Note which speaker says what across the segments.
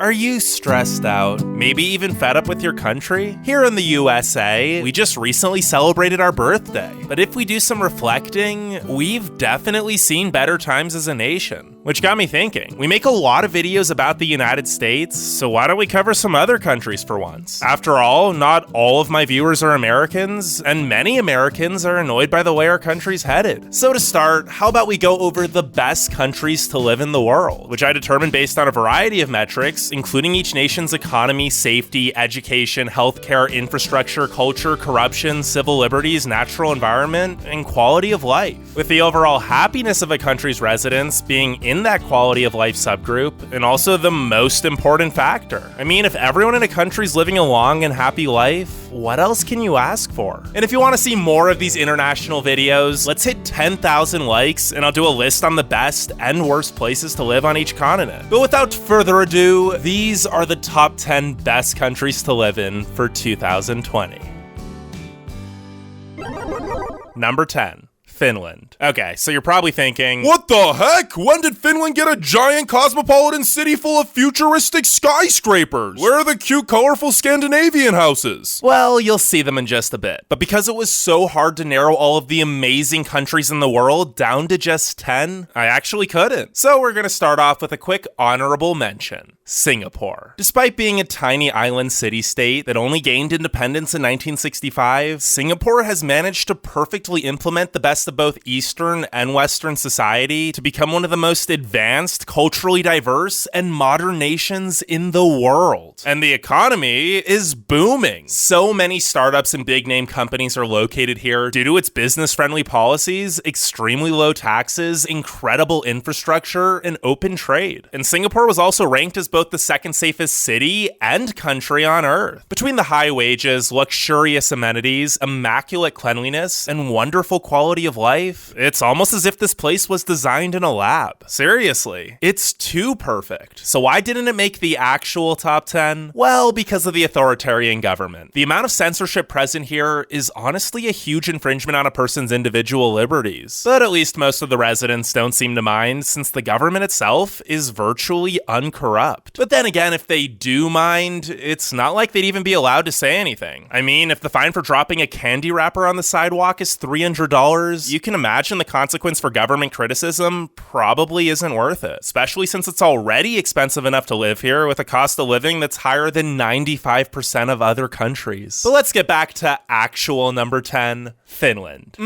Speaker 1: Are you stressed out? Maybe even fed up with your country? Here in the USA, we just recently celebrated our birthday. But if we do some reflecting, we've definitely seen better times as a nation. Which got me thinking, we make a lot of videos about the United States, so why don't we cover some other countries for once? After all, not all of my viewers are Americans, and many Americans are annoyed by the way our country's headed. So to start, how about we go over the best countries to live in the world, which I determined based on a variety of metrics, including each nation's economy, safety, education, healthcare, infrastructure, culture, corruption, civil liberties, natural environment, and quality of life. With the overall happiness of a country's residents being in that quality of life subgroup, and also the most important factor. I mean, if everyone in a country's living a long and happy life, what else can you ask for? And if you want to see more of these international videos, let's hit 10,000 likes and I'll do a list on the best and worst places to live on each continent. But without further ado, these are the top 10 best countries to live in for 2020. Number 10. Finland. Okay, so you're probably thinking, what the heck? When did Finland get a giant cosmopolitan city full of futuristic skyscrapers? Where are the cute, colorful Scandinavian houses? Well, you'll see them in just a bit. But because it was so hard to narrow all of the amazing countries in the world down to just 10, I actually couldn't. So we're gonna start off with a quick honorable mention. Singapore. Despite being a tiny island city-state that only gained independence in 1965, Singapore has managed to perfectly implement the best of both Eastern and Western society to become one of the most advanced, culturally diverse, and modern nations in the world. And the economy is booming. So many startups and big-name companies are located here due to its business-friendly policies, extremely low taxes, incredible infrastructure, and open trade. And Singapore was also ranked as both the second safest city and country on Earth. Between the high wages, luxurious amenities, immaculate cleanliness, and wonderful quality of life, it's almost as if this place was designed in a lab. Seriously, it's too perfect. So why didn't it make the actual top 10? Well, because of the authoritarian government. The amount of censorship present here is honestly a huge infringement on a person's individual liberties. But at least most of the residents don't seem to mind, since the government itself is virtually uncorrupt. But then again, if they do mind, it's not like they'd even be allowed to say anything. I mean, if the fine for dropping a candy wrapper on the sidewalk is $300, you can imagine the consequence for government criticism probably isn't worth it, especially since it's already expensive enough to live here with a cost of living that's higher than 95% of other countries. But let's get back to actual number 10, Finland.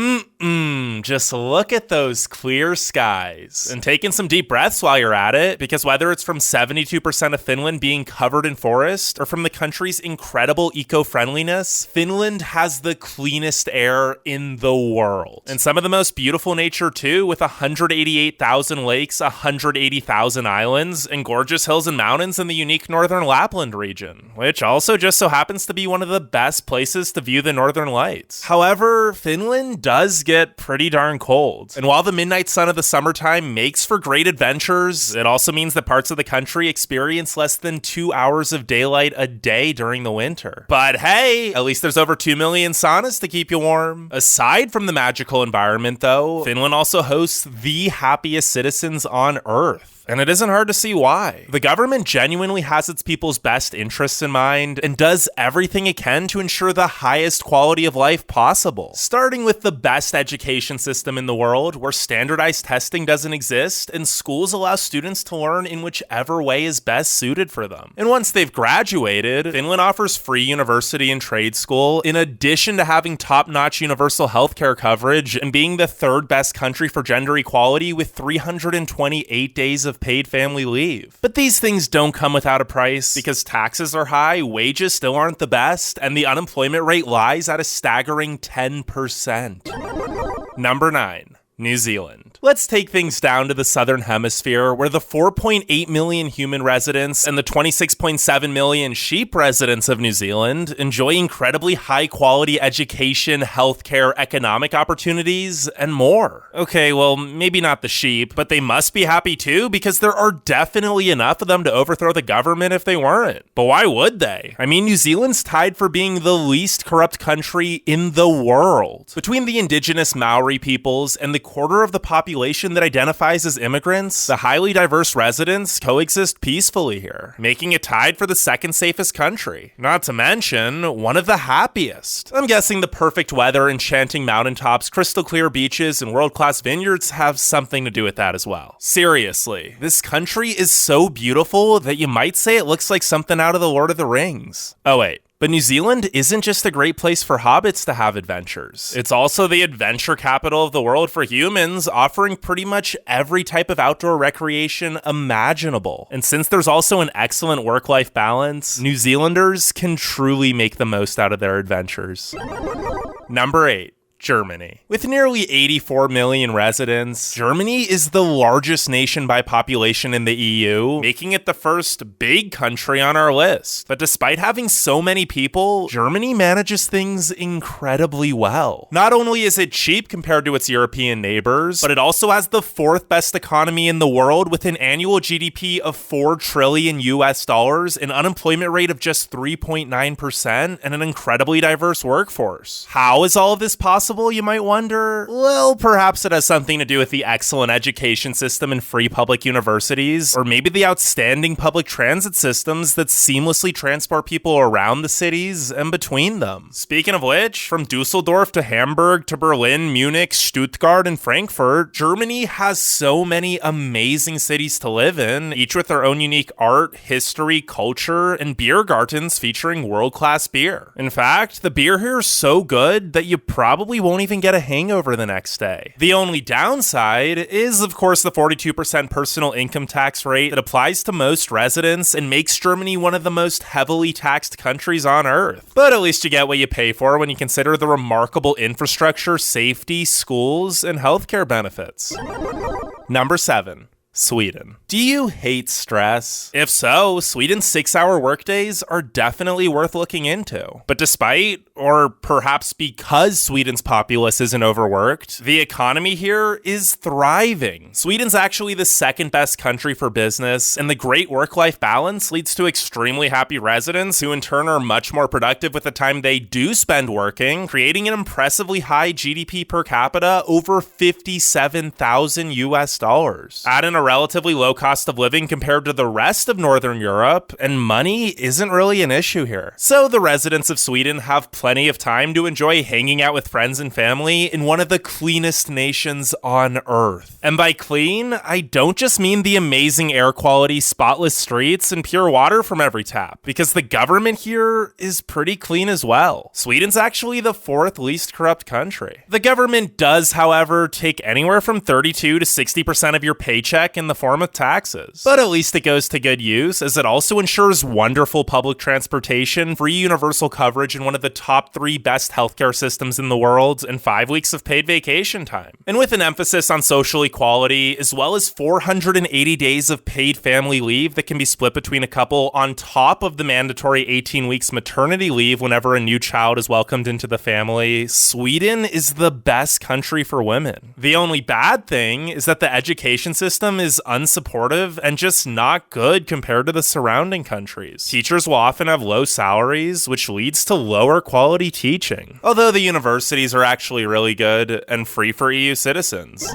Speaker 1: Just look at those clear skies. And take in some deep breaths while you're at it, because whether it's from 72% of Finland being covered in forest, or from the country's incredible eco-friendliness, Finland has the cleanest air in the world. And some of the most beautiful nature too, with 188,000 lakes, 180,000 islands, and gorgeous hills and mountains in the unique northern Lapland region, which also just so happens to be one of the best places to view the northern lights. However, Finland does get pretty darn cold. And while the midnight sun of the summertime makes for great adventures, it also means that parts of the country experience less than 2 hours of daylight a day during the winter. But hey, at least there's over 2 million saunas to keep you warm. Aside from the magical environment though, Finland also hosts the happiest citizens on Earth. And it isn't hard to see why. The government genuinely has its people's best interests in mind and does everything it can to ensure the highest quality of life possible. Starting with the best education system in the world, where standardized testing doesn't exist and schools allow students to learn in whichever way is best suited for them. And once they've graduated, Finland offers free university and trade school, in addition to having top-notch universal healthcare coverage and being the third best country for gender equality with 328 days of paid family leave. But these things don't come without a price, because taxes are high, wages still aren't the best, and the unemployment rate lies at a staggering 10%. Number 9. New Zealand. Let's take things down to the Southern Hemisphere, where the 4.8 million human residents and the 26.7 million sheep residents of New Zealand enjoy incredibly high-quality education, healthcare, economic opportunities, and more. Okay, well, maybe not the sheep, but they must be happy too, because there are definitely enough of them to overthrow the government if they weren't. But why would they? I mean, New Zealand's tied for being the least corrupt country in the world. Between the indigenous Maori peoples and the quarter of the population that identifies as immigrants, the highly diverse residents coexist peacefully here, making it tied for the second safest country. Not to mention, one of the happiest. I'm guessing the perfect weather, enchanting mountaintops, crystal clear beaches, and world-class vineyards have something to do with that as well. Seriously, this country is so beautiful that you might say it looks like something out of the Lord of the Rings. Oh wait. But New Zealand isn't just a great place for hobbits to have adventures. It's also the adventure capital of the world for humans, offering pretty much every type of outdoor recreation imaginable. And since there's also an excellent work-life balance, New Zealanders can truly make the most out of their adventures. Number 8. Germany. With nearly 84 million residents, Germany is the largest nation by population in the EU, making it the first big country on our list. But despite having so many people, Germany manages things incredibly well. Not only is it cheap compared to its European neighbors, but it also has the 4th best economy in the world with an annual GDP of $4 trillion, an unemployment rate of just 3.9%, and an incredibly diverse workforce. How is all of this possible, you might wonder? Well, perhaps it has something to do with the excellent education system and free public universities, or maybe the outstanding public transit systems that seamlessly transport people around the cities and between them. Speaking of which, from Dusseldorf to Hamburg to Berlin, Munich, Stuttgart, and Frankfurt, Germany has so many amazing cities to live in, each with their own unique art, history, culture, and beer gardens featuring world-class beer. In fact, the beer here is so good that you probably won't even get a hangover the next day. The only downside is, of course, the 42% personal income tax rate that applies to most residents and makes Germany one of the most heavily taxed countries on Earth. But at least you get what you pay for when you consider the remarkable infrastructure, safety, schools, and healthcare benefits. Number 7. Sweden. Do you hate stress? If so, Sweden's 6-hour workdays are definitely worth looking into. But despite, or perhaps because Sweden's populace isn't overworked, the economy here is thriving. Sweden's actually the 2nd best country for business, and the great work-life balance leads to extremely happy residents who in turn are much more productive with the time they do spend working, creating an impressively high GDP per capita over $57,000. Add in a relatively low cost of living compared to the rest of Northern Europe, and money isn't really an issue here. So the residents of Sweden have plenty of time to enjoy hanging out with friends and family in one of the cleanest nations on Earth. And by clean, I don't just mean the amazing air quality, spotless streets, and pure water from every tap, because the government here is pretty clean as well. Sweden's actually the 4th least corrupt country. The government does, however, take anywhere from 32 to 60% of your paycheck in the form of taxes. But at least it goes to good use, as it also ensures wonderful public transportation, free universal coverage in one of the top 3 best healthcare systems in the world, and 5 weeks of paid vacation time. And with an emphasis on social equality, as well as 480 days of paid family leave that can be split between a couple on top of the mandatory 18 weeks maternity leave whenever a new child is welcomed into the family, Sweden is the best country for women. The only bad thing is that the education system is unsupportive and just not good compared to the surrounding countries. Teachers will often have low salaries, which leads to lower quality teaching. Although the universities are actually really good and free for EU citizens.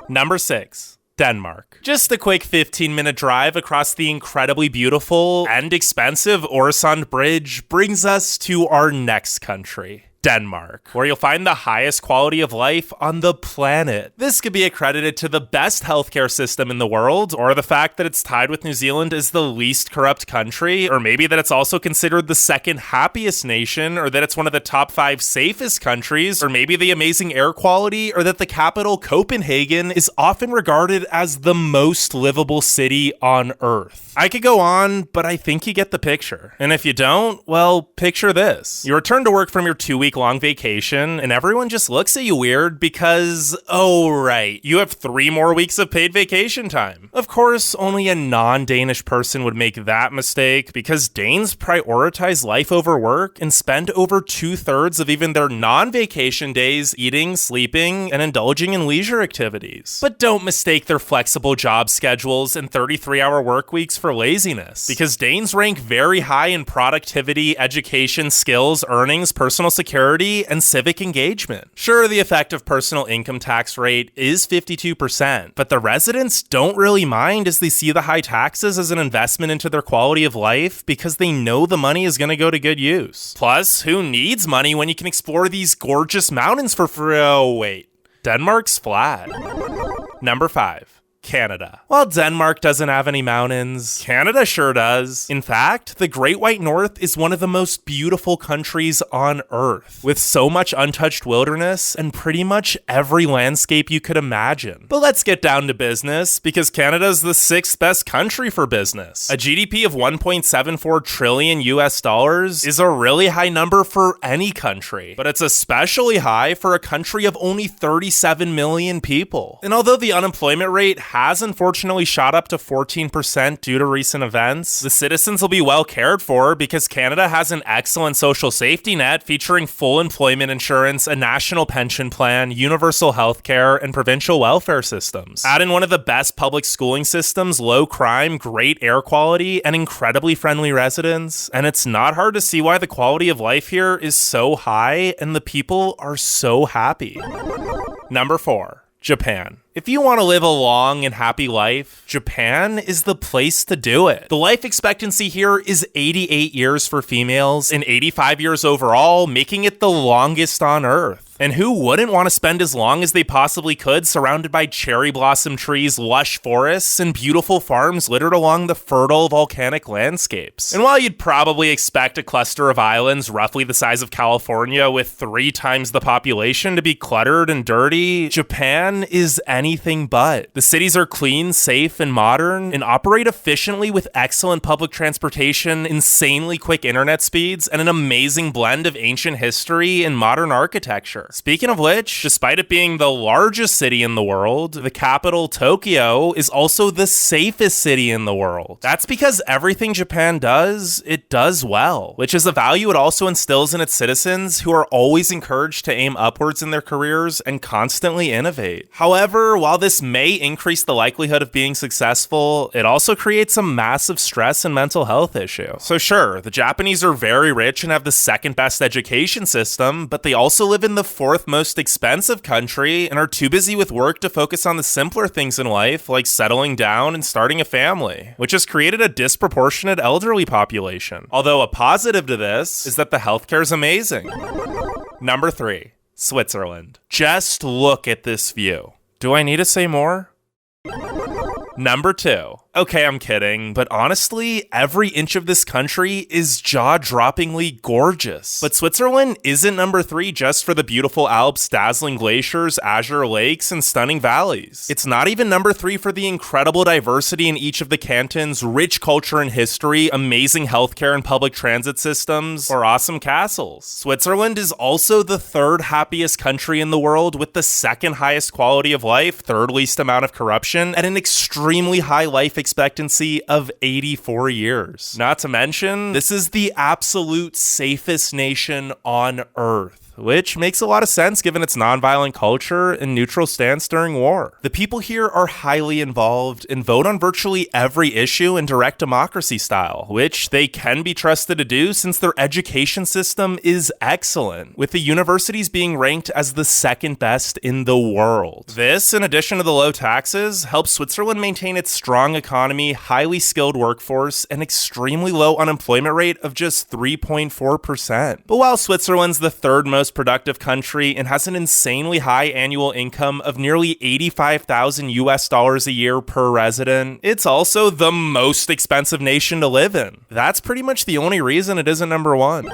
Speaker 1: Number 6. Denmark. Just a quick 15-minute drive across the incredibly beautiful and expensive Øresund Bridge brings us to our next country. Denmark, where you'll find the highest quality of life on the planet. This could be accredited to the best healthcare system in the world, or the fact that it's tied with New Zealand as the least corrupt country, or maybe that it's also considered the 2nd happiest nation, or that it's one of the top 5 safest countries, or maybe the amazing air quality, or that the capital, Copenhagen, is often regarded as the most livable city on Earth. I could go on, but I think you get the picture. And if you don't, well, picture this. You return to work from your 2-week-long vacation, and everyone just looks at you weird because, oh right, you have 3 more weeks of paid vacation time. Of course, only a non-Danish person would make that mistake, because Danes prioritize life over work and spend over 2/3 of even their non-vacation days eating, sleeping, and indulging in leisure activities. But don't mistake their flexible job schedules and 33-hour work weeks for laziness, because Danes rank very high in productivity, education, skills, earnings, personal security, prosperity, and civic engagement. Sure, the effective personal income tax rate is 52%, but the residents don't really mind as they see the high taxes as an investment into their quality of life because they know the money is going to go to good use. Plus, who needs money when you can explore these gorgeous mountains for free? Oh, wait. Denmark's flat. Number 5. Canada. While Denmark doesn't have any mountains, Canada sure does. In fact, the Great White North is one of the most beautiful countries on Earth, with so much untouched wilderness and pretty much every landscape you could imagine. But let's get down to business, because Canada's the 6th best country for business. A GDP of 1.74 trillion US dollars is a really high number for any country, but it's especially high for a country of only 37 million people. And although the unemployment rate has unfortunately shot up to 14% due to recent events, the citizens will be well cared for because Canada has an excellent social safety net featuring full employment insurance, a national pension plan, universal health care, and provincial welfare systems. Add in one of the best public schooling systems, low crime, great air quality, and incredibly friendly residents, and it's not hard to see why the quality of life here is so high and the people are so happy. Number 4. Japan. If you want to live a long and happy life, Japan is the place to do it. The life expectancy here is 88 years for females and 85 years overall, making it the longest on Earth. And who wouldn't want to spend as long as they possibly could surrounded by cherry blossom trees, lush forests, and beautiful farms littered along the fertile volcanic landscapes? And while you'd probably expect a cluster of islands roughly the size of California with 3 times the population to be cluttered and dirty, Japan is anything but. The cities are clean, safe, and modern, and operate efficiently with excellent public transportation, insanely quick internet speeds, and an amazing blend of ancient history and modern architecture. Speaking of which, despite it being the largest city in the world, the capital, Tokyo, is also the safest city in the world. That's because everything Japan does, it does well, which is a value it also instills in its citizens, who are always encouraged to aim upwards in their careers and constantly innovate. However, while this may increase the likelihood of being successful, it also creates a massive stress and mental health issue. So sure, the Japanese are very rich and have the 2nd best education system, but they also live in the 4th most expensive country and are too busy with work to focus on the simpler things in life, like settling down and starting a family, which has created a disproportionate elderly population. Although a positive to this is that the healthcare is amazing. Number 3. Switzerland. Just look at this view. Do I need to say more? Number 2. Okay, I'm kidding, but honestly, every inch of this country is jaw-droppingly gorgeous. But Switzerland isn't number 3 just for the beautiful Alps, dazzling glaciers, azure lakes, and stunning valleys. It's not even number 3 for the incredible diversity in each of the cantons, rich culture and history, amazing healthcare and public transit systems, or awesome castles. Switzerland is also the 3rd happiest country in the world with the 2nd highest quality of life, 3rd least amount of corruption, and an extremely high life expectancy of 84 years. Not to mention, this is the absolute safest nation on Earth, which makes a lot of sense given its nonviolent culture and neutral stance during war. The people here are highly involved and vote on virtually every issue in direct democracy style, which they can be trusted to do since their education system is excellent, with the universities being ranked as the 2nd best in the world. This, in addition to the low taxes, helps Switzerland maintain its strong economy, highly skilled workforce, and extremely low unemployment rate of just 3.4%. But while Switzerland's the 3rd most productive country and has an insanely high annual income of nearly 85,000 US dollars a year per resident, it's also the most expensive nation to live in. That's pretty much the only reason it isn't number 1.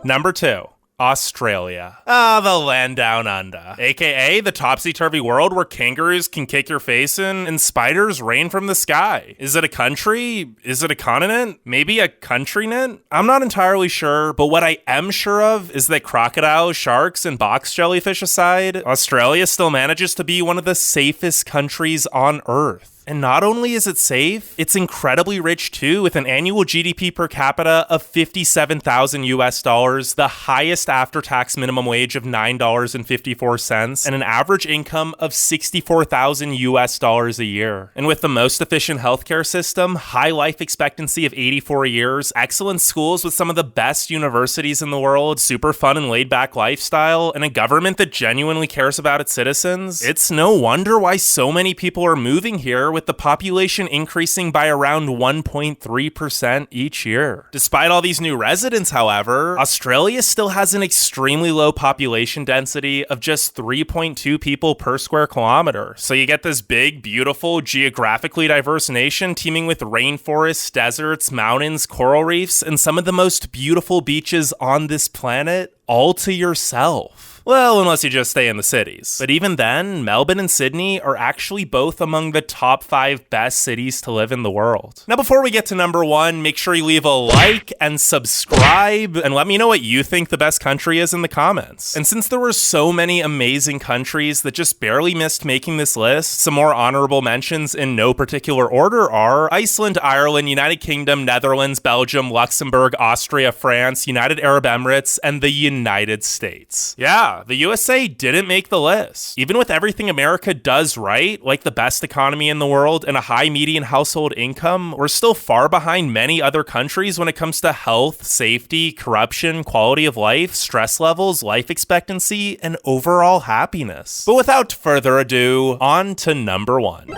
Speaker 1: Number 2. Australia. The land down under. AKA the topsy-turvy world where kangaroos can kick your face in and spiders rain from the sky. Is it a country? Is it a continent? Maybe a continent? I'm not entirely sure, but what I am sure of is that crocodiles, sharks, and box jellyfish aside, Australia still manages to be one of the safest countries on Earth. And not only is it safe, it's incredibly rich too, with an annual GDP per capita of $57,000, the highest after-tax minimum wage of $9.54, and an average income of $64,000 a year. And with the most efficient healthcare system, high life expectancy of 84 years, excellent schools with some of the best universities in the world, super fun and laid-back lifestyle, and a government that genuinely cares about its citizens, it's no wonder why so many people are moving here, with the population increasing by around 1.3% each year. Despite all these new residents, however, Australia still has an extremely low population density of just 3.2 people per square kilometer. So you get this big, beautiful, geographically diverse nation teeming with rainforests, deserts, mountains, coral reefs, and some of the most beautiful beaches on this planet all to yourself. Well, unless you just stay in the cities. But even then, Melbourne and Sydney are actually both among the top 5 best cities to live in the world. Now, before we get to number 1, make sure you leave a like and subscribe, and let me know what you think the best country is in the comments. And since there were so many amazing countries that just barely missed making this list, some more honorable mentions in no particular order are Iceland, Ireland, United Kingdom, Netherlands, Belgium, Luxembourg, Austria, France, United Arab Emirates, and the United States. Yeah, the USA didn't make the list. Even with everything America does right, like the best economy in the world and a high median household income, we're still far behind many other countries when it comes to health, safety, corruption, quality of life, stress levels, life expectancy, and overall happiness. But without further ado, on to number 1.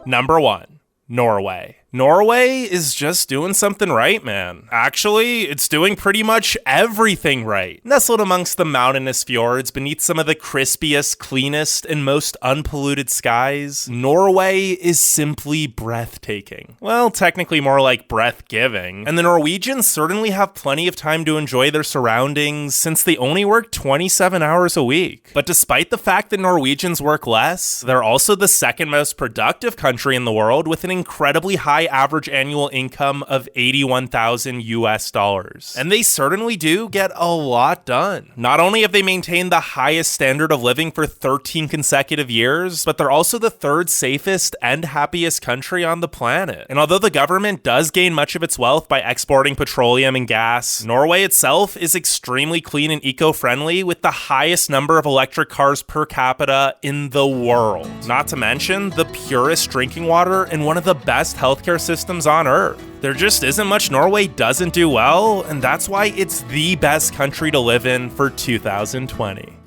Speaker 1: Number 1, Norway. Norway is just doing something right, man. Actually, it's doing pretty much everything right. Nestled amongst the mountainous fjords, beneath some of the crispiest, cleanest, and most unpolluted skies, Norway is simply breathtaking. Well, technically more like breath-giving. And the Norwegians certainly have plenty of time to enjoy their surroundings, since they only work 27 hours a week. But despite the fact that Norwegians work less, they're also the second most productive country in the world, with an incredibly high average annual income of $81,000. And they certainly do get a lot done. Not only have they maintained the highest standard of living for 13 consecutive years, but they're also the 3rd safest and happiest country on the planet. And although the government does gain much of its wealth by exporting petroleum and gas, Norway itself is extremely clean and eco-friendly, with the highest number of electric cars per capita in the world. Not to mention the purest drinking water and one of the best healthcare systems on Earth. There just isn't much Norway doesn't do well, and that's why it's the best country to live in for 2020.